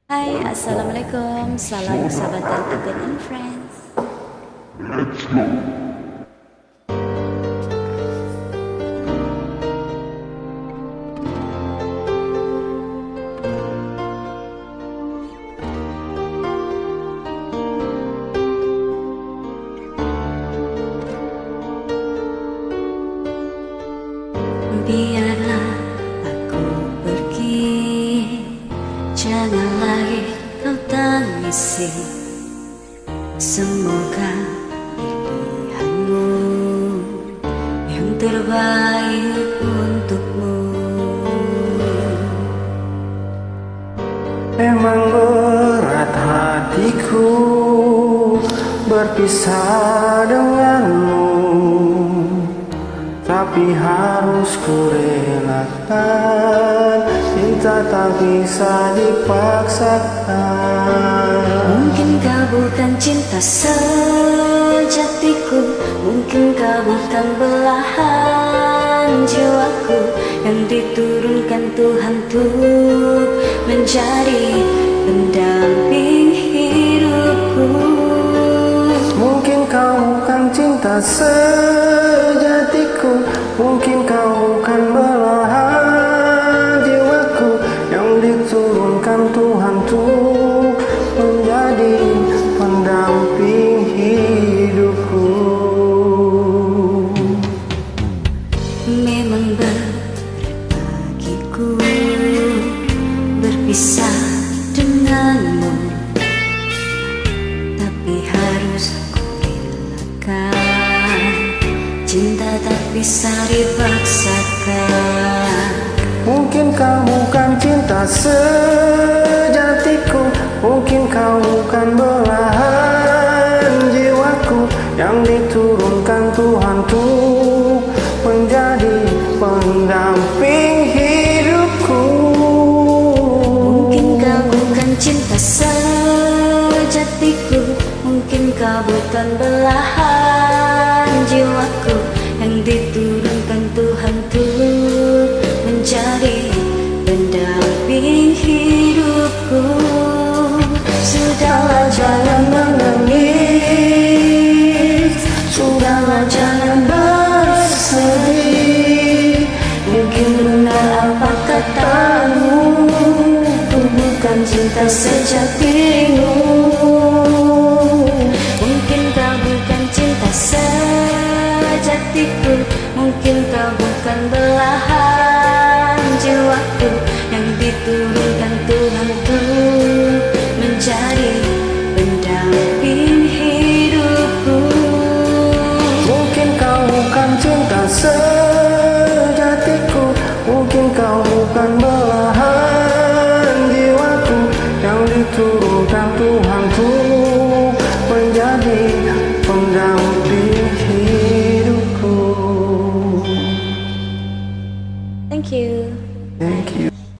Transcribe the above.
Hai, Assalamualaikum. Salam persahabatan Aden and Friends. Biarlah aku pergi, jangan lagi kau tangisi. Semoga pilihanmu yang terbaik untukmu. Memang berat hatiku berpisah denganmu, tapi harus ku relakan. Cinta tak bisa dipaksakan. Mungkin kau bukan cinta sejatiku, mungkin kau bukan belahan jiwaku yang diturunkan Tuhan untuk menjadi pendamping hidupku. Mungkin kau bukan cinta sejatiku, mungkin kau bukan belahan jiwaku yang diturunkan Tuhan untuk menjadi pendamping hidupku. Memang berat bagiku berpisah denganmu, tapi harus ku relakan. Cinta tak bisa dipaksakan. Mungkin kau bukan cinta sejatiku, mungkin kau bukan belahan jiwaku yang diturunkan Tuhan untuk menjadi pendamping hidupku. Mungkin kau bukan cinta sejatiku, mungkin kau bukan belahan jiwaku yang diturunkan Tuhan untuk menjadi pendamping hidupku. Sudahlah jangan menangis, sudahlah jangan bersedih. Mungkin benar apa katamu, ku bukan cinta sejatimu. Mungkin kau bukan cinta sejatiku, mungkin kau bukan belahan jiwaku yang diturunkan Tuhan untuk menjadi pendamping hidupku. Mungkin kau bukan cinta sejatiku,